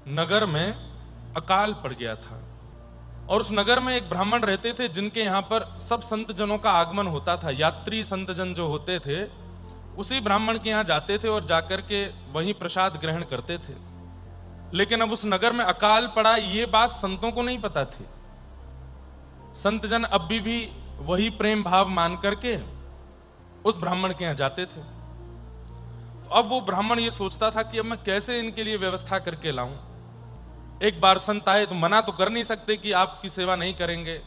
नगर में अकाल पड़ गया था और उस नगर में एक ब्राह्मण रहते थे जिनके यहाँ पर सब संत जनों का आगमन होता था। यात्री संत जन जो होते थे उसी ब्राह्मण के यहाँ जाते थे और जाकर के वहीं प्रसाद ग्रहण करते थे। लेकिन अब उस नगर में अकाल पड़ा, ये बात संतों को नहीं पता थी। संत जन अब भी वही प्रेम भाव मान करके उस ब्राह्मण के यहाँ जाते थे। तो अब वो ब्राह्मण ये सोचता था कि अब मैं कैसे इनके लिए व्यवस्था करके लाऊं। एक बार संत आए तो मना तो कर नहीं सकते कि आपकी सेवा नहीं करेंगे,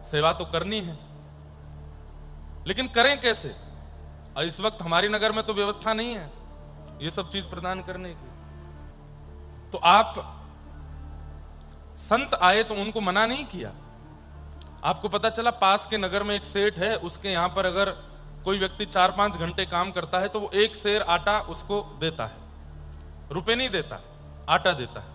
सेवा तो करनी है, लेकिन करें कैसे? और इस वक्त हमारी नगर में तो व्यवस्था नहीं है ये सब चीज प्रदान करने की। तो आप संत आए तो उनको मना नहीं किया। आपको पता चला पास के नगर में एक सेठ है, उसके यहां पर अगर कोई व्यक्ति 4-5 घंटे काम करता है तो वो एक सेर आटा उसको देता है, रुपए नहीं देता, आटा देता है।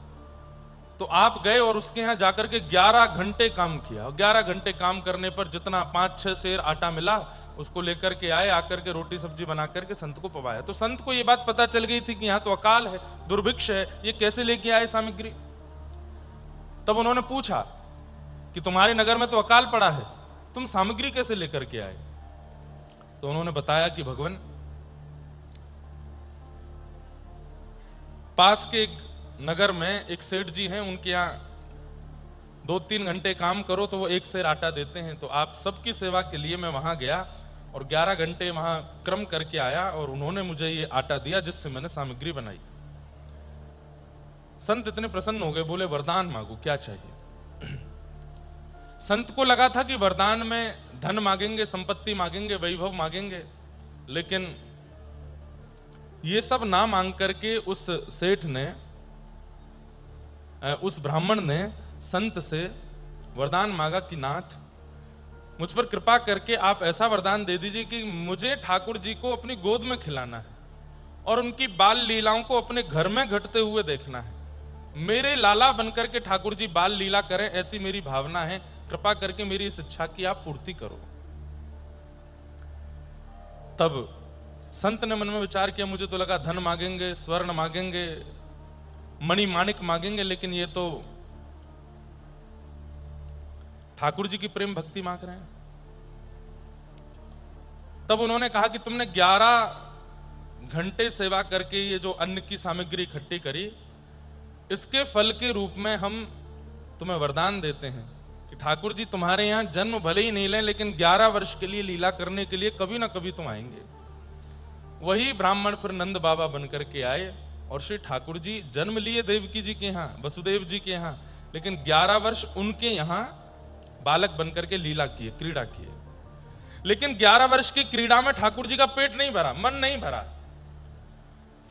तो आप गए और उसके यहां जाकर के 11 घंटे काम किया और 11 घंटे काम करने पर जितना 5-6 सेर आटा मिला उसको लेकर के आए, आकर के रोटी सब्जी बना करके संत को पवाया। तो संत को यह बात पता चल गई थी कि यहां तो अकाल है, दुर्भिक्ष है, ये कैसे लेके आए सामग्री। तब उन्होंने पूछा कि तुम्हारे नगर में तो अकाल पड़ा है, तुम सामग्री कैसे लेकर के आए? तो उन्होंने बताया कि भगवान, पास के एक नगर में एक सेठ जी हैं, उनके यहां 2-3 घंटे काम करो तो वो एक सेर आटा देते हैं। तो आप सबकी सेवा के लिए मैं वहां गया और 11 घंटे वहां क्रम करके आया और उन्होंने मुझे ये आटा दिया जिससे मैंने सामग्री बनाई। संत इतने प्रसन्न हो गए, बोले वरदान मांगो, क्या चाहिए? संत को लगा था कि वरदान में धन मांगेंगे, संपत्ति मांगेंगे, वैभव मांगेंगे, लेकिन ये सब ना मांग करके उस सेठ ने, उस ब्राह्मण ने संत से वरदान मांगा कि नाथ, मुझ पर कृपा करके आप ऐसा वरदान दे दीजिए कि मुझे ठाकुर जी को अपनी गोद में खिलाना है और उनकी बाल लीलाओं को अपने घर में घटते हुए देखना है। मेरे लाला बनकर के ठाकुर जी बाल लीला करें, ऐसी मेरी भावना है। कृपा करके मेरी इस इच्छा की आप पूर्ति करो। तब संत ने मन में विचार किया, मुझे तो लगा धन मांगेंगे, स्वर्ण मांगेंगे, मणि माणिक मांगेंगे, लेकिन ये तो ठाकुर जी की प्रेम भक्ति मांग रहे हैं। तब उन्होंने कहा कि तुमने 11 घंटे सेवा करके ये जो अन्न की सामग्री इकट्ठी करी, इसके फल के रूप में हम तुम्हें वरदान देते हैं कि ठाकुर जी तुम्हारे यहां जन्म भले ही नहीं लें, लेकिन 11 वर्ष के लिए लीला करने के लिए कभी ना कभी तुम आएंगे। वही ब्राह्मण फिर नंद बाबा बनकर के आए और श्री ठाकुर जी जन्म लिए देवकी जी के यहां, वसुदेव जी के यहां, लेकिन 11 वर्ष उनके यहां बालक बनकर के लीला किए, क्रीड़ा किए। लेकिन 11 वर्ष की क्रीड़ा में ठाकुर जी का पेट नहीं भरा, मन नहीं भरा।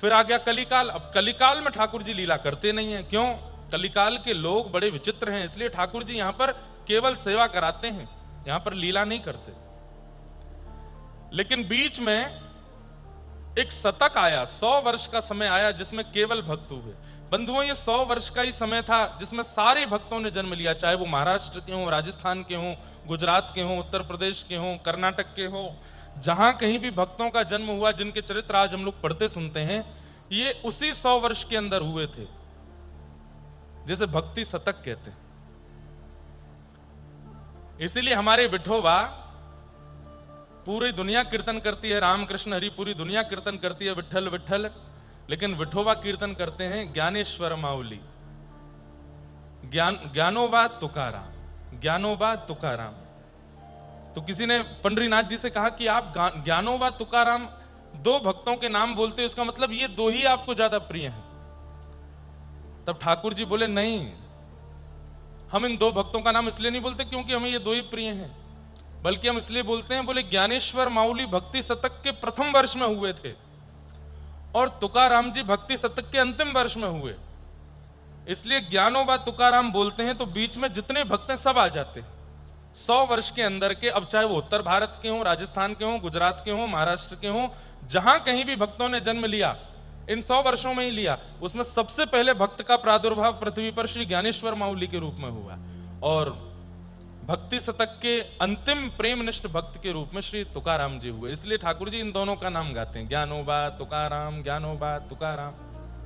फिर आ गया कलिकाल। अब कलिकाल में ठाकुर जी लीला करते नहीं है। क्यों? कलिकाल के लोग बड़े विचित्र हैं, इसलिए ठाकुर जी यहां पर केवल सेवा कराते हैं, यहां पर लीला नहीं करते। लेकिन बीच में एक शतक आया, 100 वर्ष का समय आया जिसमें केवल भक्त हुए। बंधुओं, ये 100 वर्ष का ही समय था जिसमें सारे भक्तों ने जन्म लिया, चाहे वो महाराष्ट्र के हों, राजस्थान के हों, गुजरात के हों, उत्तर प्रदेश के हों, कर्नाटक के हों, जहां कहीं भी भक्तों का जन्म हुआ, जिनके चरित्र आज हम लोग पढ़ते सुनते हैं, ये उसी 100 वर्ष के अंदर हुए थे, जैसे भक्ति शतक कहते हैं। इसीलिए हमारे विठोबा पूरी दुनिया कीर्तन करती है, रामकृष्ण हरि पूरी दुनिया कीर्तन करती है विठल विठल, लेकिन विठोबा कीर्तन करते हैं ज्ञानेश्वर माउली, ज्ञानोबा तुकाराम, ज्ञानोबा तुकाराम। तो किसी ने पंडरीनाथ जी से कहा कि आप ज्ञानोबा तुकाराम 2 भक्तों के नाम बोलते हो, इसका मतलब ये 2 ही आपको ज्यादा प्रिय हैं। तब ठाकुर जी बोले, नहीं, हम इन 2 भक्तों का नाम इसलिए नहीं बोलते क्योंकि हमें ये 2 ही प्रिय हैं, बल्कि हम इसलिए बोलते हैं, बोले ज्ञानेश्वर माउली भक्ति शतक के प्रथम वर्ष में हुए थे और तुकाराम जी भक्ति शतक के अंतिम वर्ष में हुए, इसलिए ज्ञानोबा तुकाराम बोलते हैं। तो बीच में जितने भक्त हैं सब आ जाते हैं 100 वर्ष के अंदर के। अब चाहे वो उत्तर भारत के हों, राजस्थान के हों, गुजरात के हों, महाराष्ट्र के हों, जहां कहीं भी भक्तों ने जन्म लिया, इन 100 वर्षों में ही लिया, उसमें सबसे पहले भक्त का प्रादुर्भाव पृथ्वी पर श्री ज्ञानेश्वर माउली के रूप में हुआ और भक्ति शतक के अंतिम प्रेमनिष्ठ भक्त के रूप में श्री तुकाराम जी हुए। इसलिए ठाकुर जी इन दोनों का नाम गाते हैं, ज्ञानोबा तुकाराम, ज्ञानोबा तुकाराम।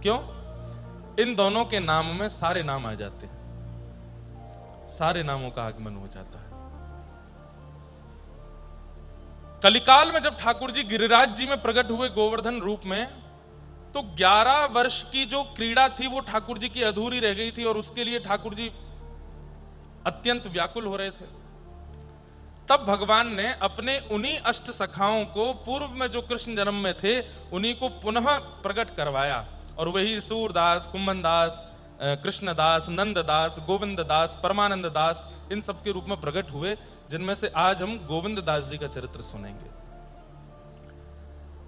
क्यों? इन दोनों के नाम में सारे नाम आ जाते हैं, सारे नामों का आगमन हो जाता है। कलिकाल में जब ठाकुर जी गिरिराज जी में प्रकट हुए गोवर्धन रूप में, तो 11 वर्ष की जो क्रीड़ा थी वो ठाकुर जी की अधूरी रह गई थी और उसके लिए ठाकुर जी अत्यंत व्याकुल हो रहे थे। तब भगवान ने अपने उन्हीं अष्ट सखाओं को, पूर्व में जो कृष्ण जन्म में थे, उन्हीं को पुनः प्रकट करवाया और वही सूरदास, कुंभनदास, कृष्णदास, नंददास, गोविंददास, परमानंद दास, इन सब के रूप में प्रकट हुए, जिनमें से आज हम गोविंद दास जी का चरित्र सुनेंगे।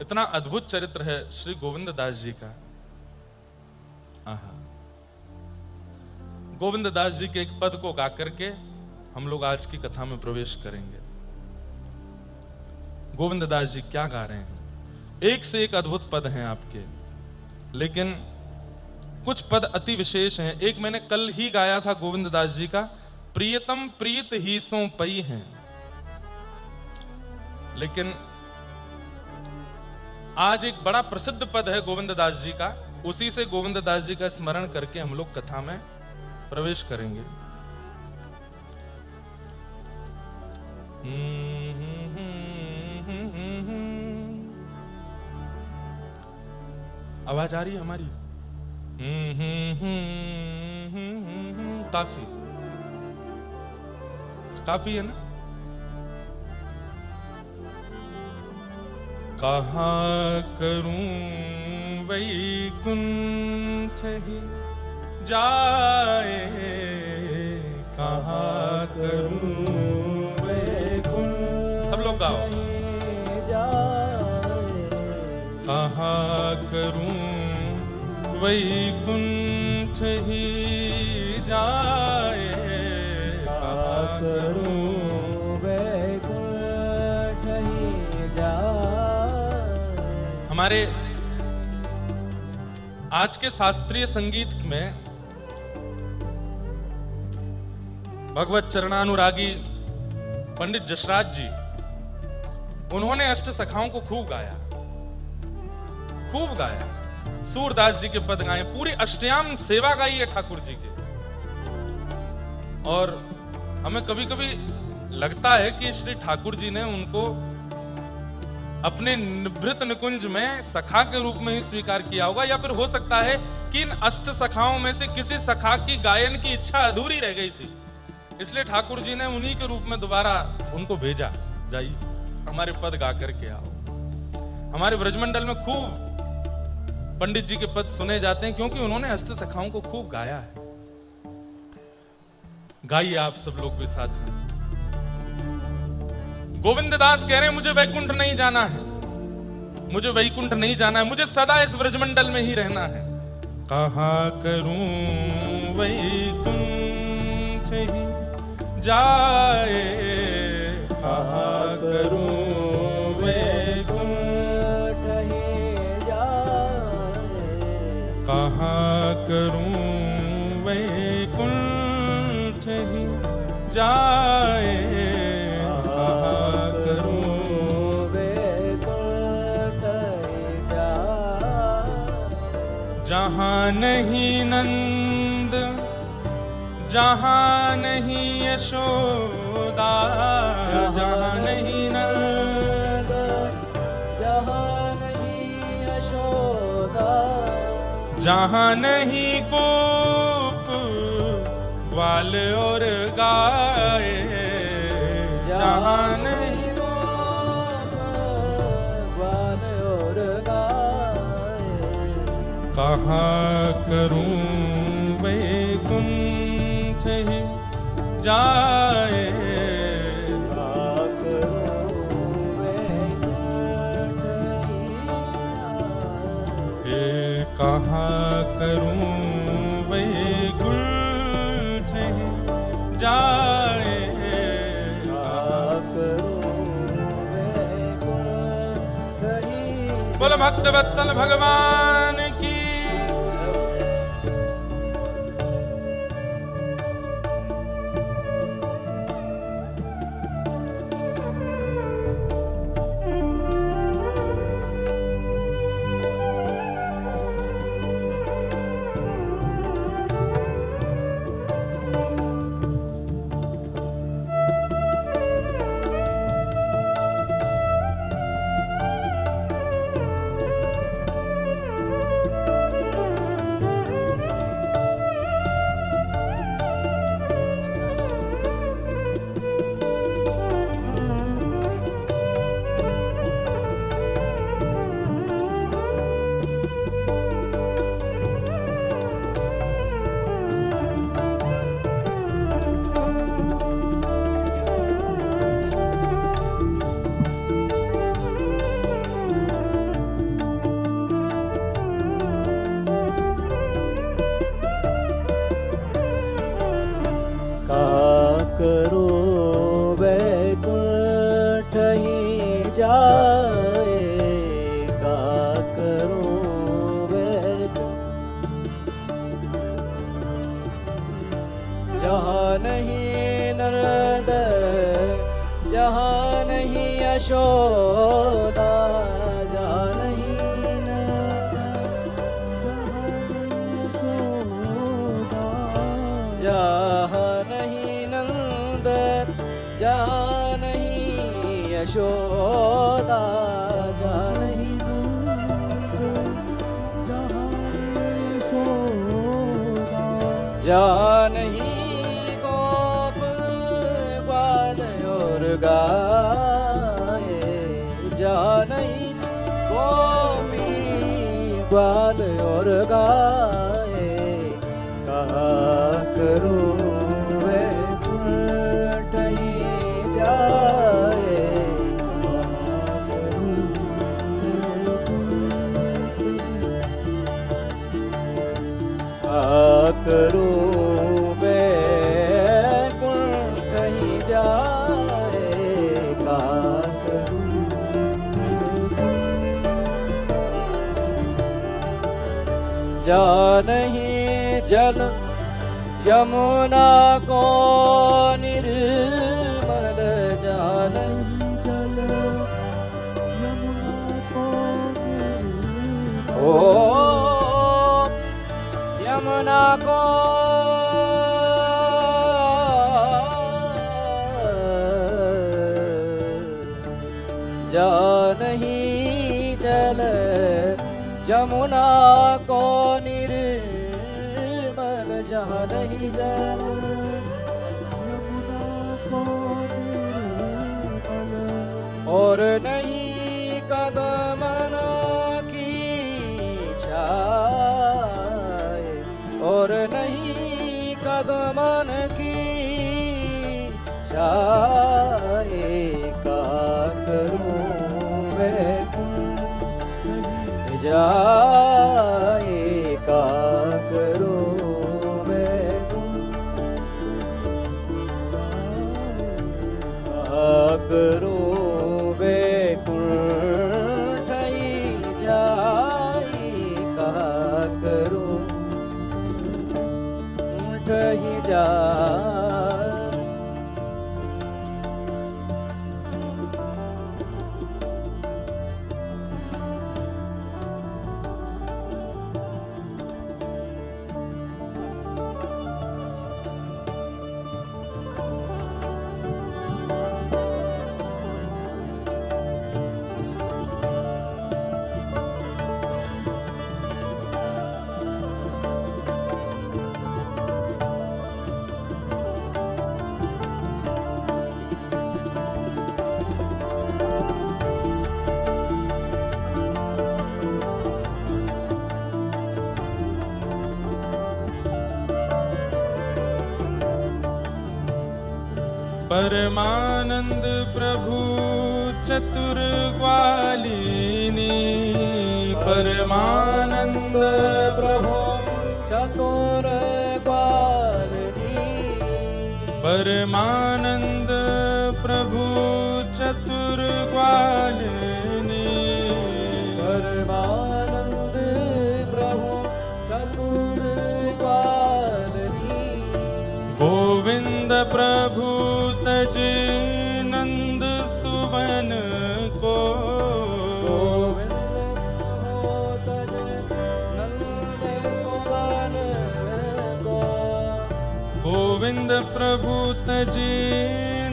इतना अद्भुत चरित्र है श्री गोविंद दास जी का। आहा, गोविंद दास जी के एक पद को गा करके हम लोग आज की कथा में प्रवेश करेंगे। गोविंद दास जी क्या गा रहे हैं? एक से एक अद्भुत पद हैं आपके, लेकिन कुछ पद अति विशेष हैं। एक मैंने कल ही गाया था गोविंद दास जी का, प्रियतम प्रीत ही सो पई हैं, लेकिन आज एक बड़ा प्रसिद्ध पद है गोविंद दास जी का, उसी से गोविंद दास जी का स्मरण करके हम लोग कथा में प्रवेश करेंगे। आवाज आ रही है हमारी? काफी काफी है ना? कहाँ करूं वैकुंठ ही जाए, कहाँ करूं वैकुंठ, सब लोग गाओ। कहाँ करूं वैकुंठ ही जाए, कहाँ करूं वैकुंठ ही जाए। हमारे आज के शास्त्रीय संगीत में भगवत चरणानुरागी पंडित जसराज जी, उन्होंने अष्ट सखाओं को खूब गाया, खूब गाया। सूरदास जी के पद गाए, पूरी अष्टयाम सेवा गाई है ठाकुर जी के। और हमें कभी कभी लगता है कि श्री ठाकुर जी ने उनको अपने निभृत निकुंज में सखा के रूप में ही स्वीकार किया होगा, या फिर हो सकता है कि इन अष्ट सखाओं में से किसी सखा की गायन की इच्छा अधूरी रह गई थी, इसलिए ठाकुर जी ने उन्हीं के रूप में दोबारा उनको भेजा, जाइए हमारे पद गा करके आओ। हमारे ब्रजमंडल में खूब पंडित जी के पद सुने जाते हैं, क्योंकि उन्होंने अष्ट सखाओं को खूब गाया है। गाइए आप सब लोग भी साथ में। गोविंद दास कह रहे हैं, मुझे वैकुंठ नहीं जाना है, मुझे वैकुंठ नहीं जाना है, मुझे सदा इस ब्रजमंडल में ही रहना है। कहाँ करूं वैकुंठ ही जाए, कहाँ करूं वैकुंठ ही जाए, कहाँ करूं वैकुंठ ही जाए, कहाँ करूं वैकुंठ ही जाए। जहाँ नहीं नंद, जहाँ नहीं यशोदा, जहाँ नहीं नंद, जहाँ नहीं यशोदा, जहाँ नहीं गोप ग्वाल और गाय, जहाँ नहीं गोप ग्वाल और गाय, कहाँ करूं वैकुंठ ही जाए, कहाँ करूं वैकुंठ ही जाए, कहाँ करूं वैकुंठ ही जाए, कहाँ करूं वैकुंठ ही। बोलो भक्त वत्सल भगवान की। करो वैकुंठ ही जाए, का करो जहाँ नहीं नर्मद, जहाँ नहीं यशोदा, जहाँ नहीं नर्मद, जहाँ नहीं नंद, जहाँ नहीं यशोदा, जहाँ नहीं जहाँ नहीं गाए, जहाँ नहीं गोपी ग्वाल और गाए, कहा करूं वैकुंठ ही जाए, कहा करूं जा नहीं जल यमुना को निर्मल, जा नहीं जल यमुना को ओ यमुना को जा नहीं जल यमुना को निर्मल, जहाँ नहीं जल यमुना को निर्मल, और नहीं कदमन की छाए, और नहीं कदमन की छाए, का करूं जाए, का करो मैं, का करो वैकुंठ ही जाए, का करो वैकुंठ ही जाए। परमानंद प्रभु चतुर ग्वालिनी, परमानंद प्रभु चतुर ग्वालिनी, परमानंद प्रभु चतुर ग्वालिनी, परमानंद प्रभु चतुर ग्वालिनी, गोविंद प्रभु तजे नंद सुवन को, गोविंद तजे नंद सुवन को, गोविंद प्रभु तजे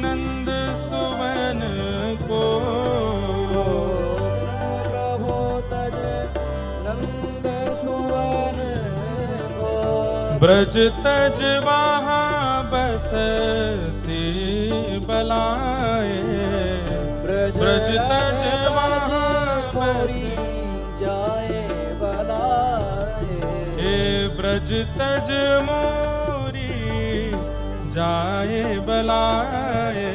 नंद सुवन को, गोविंद प्रभु तजे नंद सुवन को, ब्रज तज वहाँ बसती बलाए, ब्रज तज वहाँ बसती जाए बलाए, हे ब्रज तज मोरी जाए बलाए,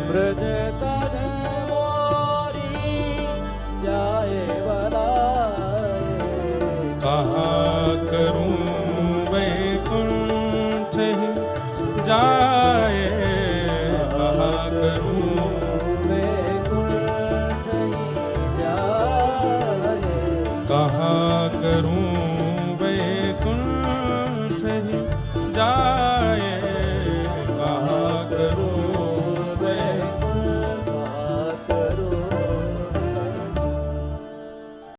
ब्रज तज मोरी जाए बलाए, कहा करूं वैकुंठ ही जाए, जाए।